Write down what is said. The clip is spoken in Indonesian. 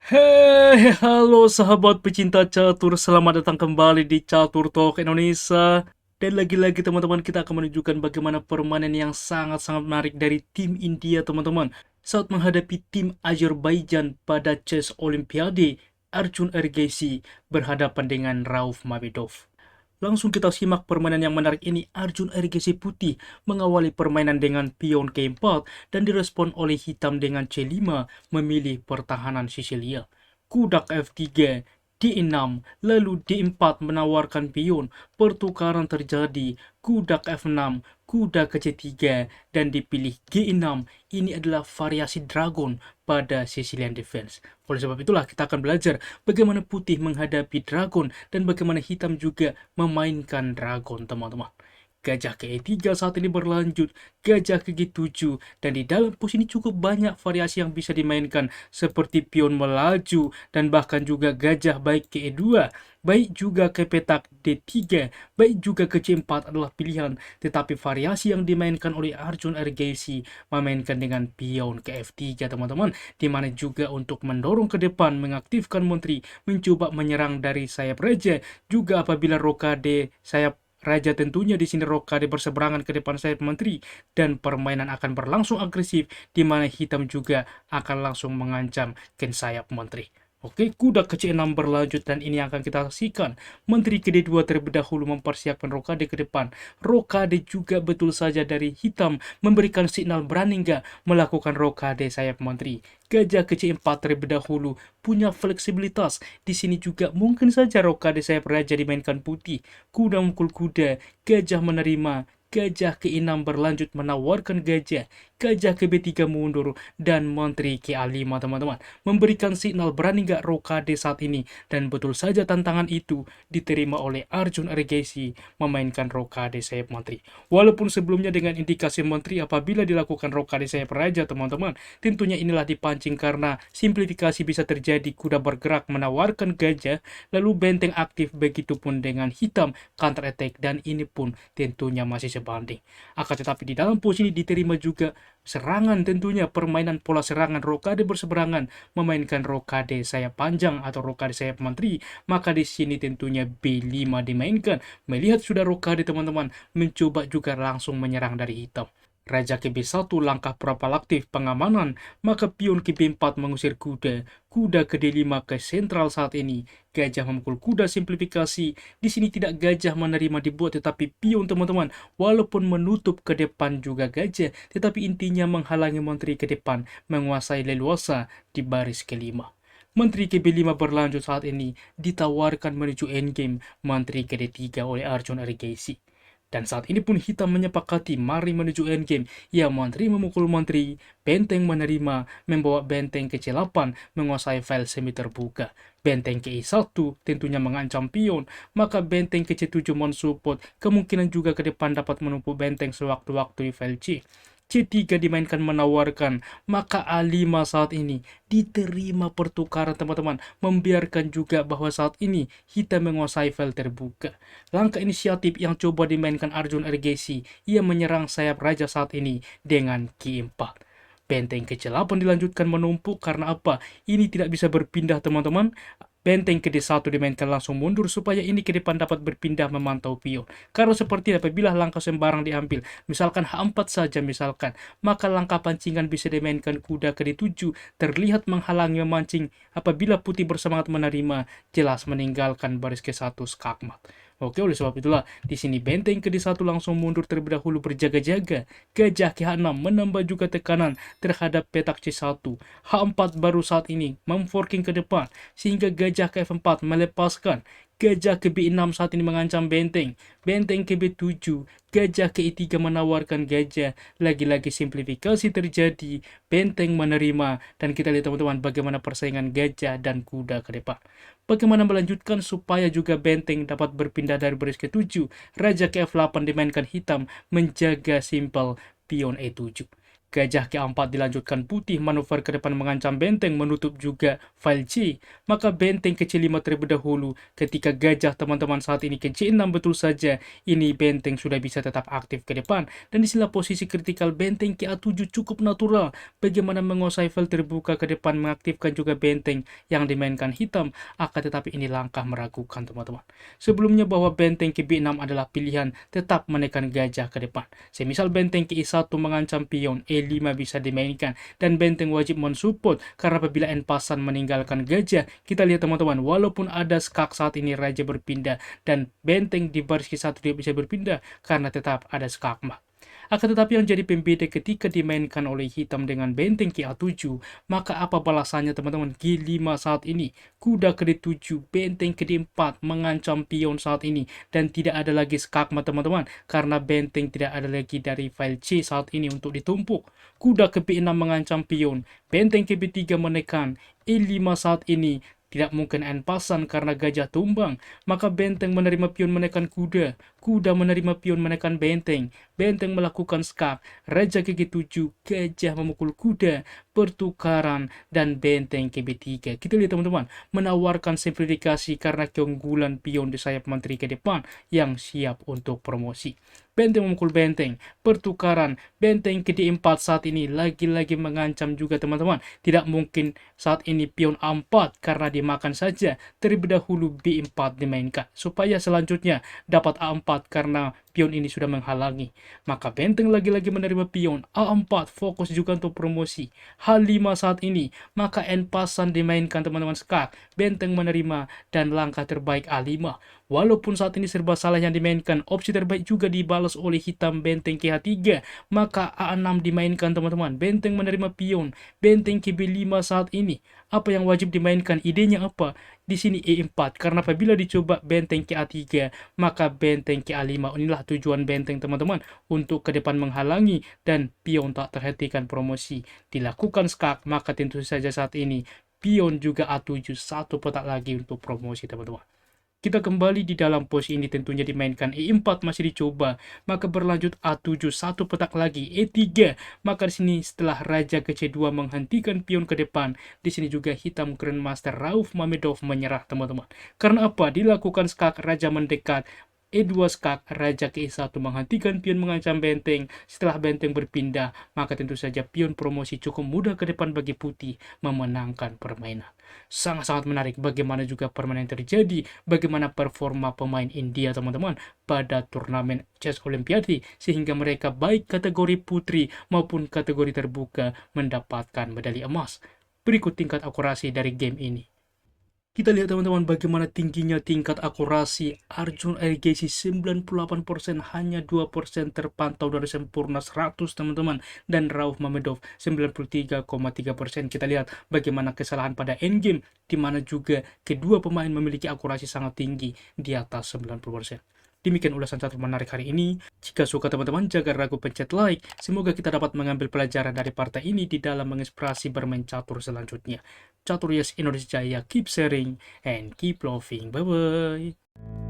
Halo sahabat pecinta catur, selamat datang kembali di Catur Talk Indonesia. Dan lagi-lagi teman-teman, kita akan menunjukkan bagaimana permainan yang sangat-sangat menarik dari tim India teman-teman saat menghadapi tim Azerbaijan pada Chess Olimpiade. Arjun Ergesi berhadapan dengan Rauf Mamedov. Langsung kita simak permainan yang menarik ini. Arjun Ergesi Putih mengawali permainan dengan pion K4 dan direspon oleh hitam dengan C5 memilih pertahanan Sisilia. Kudak F3, D6, lalu D4 menawarkan pion. Pertukaran terjadi, kudak F6, kuda ke C3, dan dipilih G6. Ini adalah variasi dragon pada Sicilian Defense. Oleh sebab itulah kita akan belajar bagaimana putih menghadapi dragon dan bagaimana hitam juga memainkan dragon, teman-teman. Gajah ke E3 saat ini berlanjut, gajah ke G7, dan di dalam pos ini cukup banyak variasi yang bisa dimainkan, seperti pion melaju, dan bahkan juga gajah baik ke E2, baik juga ke petak D3, baik juga ke C4 adalah pilihan, tetapi variasi yang dimainkan oleh Arjun Ergesi memainkan dengan pion ke F3, teman-teman, di mana juga untuk mendorong ke depan, mengaktifkan menteri, mencoba menyerang dari sayap raja, juga apabila rokade sayap raja tentunya di sini rokade berseberangan ke depan sayap menteri dan permainan akan berlangsung agresif di mana hitam juga akan langsung mengancam ken sayap menteri. Oke, kuda ke C6 berlanjut dan ini akan kita saksikan. Menteri ke D2 terlebih dahulu mempersiapkan rokade ke depan. Rokade juga betul saja dari hitam memberikan signal berani nggak melakukan rokade sayap menteri. Gajah ke C4 terlebih dahulu punya fleksibilitas. Di sini juga mungkin saja rokade sayap raja dimainkan putih. Kuda mukul kuda, gajah menerima, gajah ke E6 berlanjut menawarkan gajah, gajah ke B3 mundur, dan menteri ke A5 teman-teman. Memberikan signal berani gak rokade saat ini, dan betul saja tantangan itu diterima oleh Arjun Ergesi memainkan rokade sayap menteri. Walaupun sebelumnya dengan indikasi menteri apabila dilakukan rokade sayap raja teman-teman, tentunya inilah dipancing karena simplifikasi bisa terjadi kuda bergerak menawarkan gajah, lalu benteng aktif begitupun dengan hitam counter attack dan ini pun tentunya masih sebanding. Akan tetapi di dalam posisi diterima juga serangan tentunya permainan pola serangan rokade berseberangan memainkan rokade sayap panjang atau rokade sayap menteri, maka di sini tentunya B5 dimainkan. Melihat sudah rokade teman-teman mencoba juga langsung menyerang dari hitam. Raja ke B1 langkah proaktif pengamanan, maka pion ke B4 mengusir kuda, kuda ke D5 ke sentral saat ini. Gajah memukul kuda simplifikasi. Di sini tidak gajah menerima dibuat tetapi pion teman-teman. Walaupun menutup ke depan juga gajah, tetapi intinya menghalangi menteri ke depan, menguasai leluasa di baris kelima. Menteri ke B5 berlanjut saat ini ditawarkan menuju endgame menteri ke D3 oleh Arjun Ergesi. Dan saat ini pun hitam menyepakati mari menuju endgame. Ya, menteri memukul menteri, benteng menerima, membawa benteng ke C8, menguasai file semi terbuka. Benteng ke E1 tentunya mengancam pion, maka benteng ke C7 mensupport, kemungkinan juga ke depan dapat menumpuk benteng sewaktu-waktu di file C. C3 dimainkan menawarkan, maka A5 saat ini diterima pertukaran teman-teman, membiarkan juga bahwa saat ini hitam menguasai file terbuka. Langkah inisiatif yang coba dimainkan Arjun Ergesi, ia menyerang sayap raja saat ini dengan Q4. Benteng ke C8 dilanjutkan menumpuk karena apa? Ini tidak bisa berpindah teman-teman. Benteng ke D1 dimainkan langsung mundur supaya ini ke depan dapat berpindah memantau pion. Karena seperti apabila langkah sembarang diambil, misalkan H4 saja misalkan, maka langkah pancingan bisa dimainkan kuda ke D7 terlihat menghalangi memancing apabila putih bersemangat menerima, jelas meninggalkan baris ke-1 skakmat. Oke, oleh sebab itulah di sini benteng ke D1 langsung mundur terlebih dahulu berjaga-jaga. Gajah ke H6 menambah juga tekanan terhadap petak C1. H4 baru saat ini memforking ke depan sehingga gajah ke F4 melepaskan. Gajah ke B6 saat ini mengancam benteng. Benteng ke B7. Gajah ke E3 menawarkan gajah. Lagi-lagi simplifikasi terjadi. Benteng menerima. Dan kita lihat teman-teman bagaimana persaingan gajah dan kuda ke depan. Bagaimana melanjutkan supaya juga benteng dapat berpindah dari baris ke-7. Raja ke F8 dimainkan hitam menjaga simpel pion E7. Gajah keempat dilanjutkan putih, manuver ke depan mengancam benteng, menutup juga file C. Maka benteng ke C5 terlebih dahulu. Ketika gajah teman-teman saat ini ke C6, betul saja ini benteng sudah bisa tetap aktif ke depan. Dan disinilah posisi kritikal benteng ke A7 cukup natural. Bagaimana menguasai file terbuka ke depan, mengaktifkan juga benteng yang dimainkan hitam. Akan tetapi ini langkah meragukan teman-teman. Sebelumnya bahwa benteng ke B6 adalah pilihan, tetap menekan gajah ke depan. Semisal benteng ke E1 mengancam pion, E5 bisa dimainkan, dan benteng wajib mensupport, karena apabila N pasan meninggalkan gajah, kita lihat teman-teman, walaupun ada skak saat ini raja berpindah, dan benteng di baris ke1 dia bisa berpindah, karena tetap ada skakma. Akan tetapi yang jadi pembeda ketika dimainkan oleh hitam dengan benteng ke A7, maka apa balasannya teman-teman? G5 saat ini, kuda ke D7, benteng ke D4 mengancam pion saat ini, dan tidak ada lagi skakma teman-teman, karena benteng tidak ada lagi dari file C saat ini untuk ditumpuk. Kuda ke B6 mengancam pion, benteng ke B3 menekan, E5 saat ini tidak mungkin N pasan karena gajah tumbang, maka benteng menerima pion menekan kuda, kuda menerima pion menekan benteng, benteng melakukan skak, raja ke G7, gajah memukul kuda, pertukaran, dan benteng ke B3. Kita lihat teman-teman, menawarkan simplifikasi karena keunggulan pion di sayap menteri ke depan yang siap untuk promosi. Benteng memukul benteng, pertukaran, benteng ke D4 saat ini lagi-lagi mengancam juga teman-teman. Tidak mungkin saat ini pion A4 karena dimakan saja, terlebih dahulu B4 dimainkan, supaya selanjutnya dapat A4 karena pion ini sudah menghalangi. Maka benteng lagi-lagi menerima pion, A4 fokus juga untuk promosi, H5 saat ini, maka N pasan dimainkan teman-teman skak, benteng menerima, dan langkah terbaik A5. Walaupun saat ini serba salah yang dimainkan, opsi terbaik juga dibalas oleh hitam benteng ke H3, maka A6 dimainkan teman-teman, benteng menerima pion, benteng ke B5 saat ini. Apa yang wajib dimainkan? Idenya apa? Di sini E4, karena apabila dicoba benteng ke A3, maka benteng ke A5. Inilah tujuan benteng teman-teman, untuk ke depan menghalangi dan pion tak terhentikan promosi. Dilakukan skak, maka tentu saja saat ini pion juga A7, satu petak lagi untuk promosi teman-teman. Kita kembali di dalam posisi ini, tentunya dimainkan E4 masih dicoba, maka berlanjut A7, satu petak lagi, E3, maka di sini setelah raja ke C2 menghentikan pion ke depan, di sini juga hitam Grandmaster Rauf Mamedov menyerah teman-teman. Karena apa? Dilakukan skak, raja mendekat, E2 skak, raja ke E1 menghentikan pion mengancam benteng. Setelah benteng berpindah, maka tentu saja pion promosi cukup mudah ke depan bagi putih memenangkan permainan. Sangat-sangat menarik bagaimana juga permainan terjadi, bagaimana performa pemain India teman-teman pada turnamen chess Olimpiade, sehingga mereka baik kategori putri maupun kategori terbuka mendapatkan medali emas. Berikut tingkat akurasi dari game ini. Kita lihat teman-teman bagaimana tingginya tingkat akurasi. Arjun Agassi 98%, hanya 2% terpantau dari sempurna 100 teman-teman. Dan Rauf Mamedov 93,3%. Kita lihat bagaimana kesalahan pada endgame, di mana juga kedua pemain memiliki akurasi sangat tinggi di atas 90%. Demikian ulasan catur menarik hari ini. Jika suka teman-teman, jangan ragu pencet like. Semoga kita dapat mengambil pelajaran dari partai ini di dalam menginspirasi bermain catur selanjutnya. Catur Yes Indonesia Jaya, keep sharing and keep loving. Bye-bye.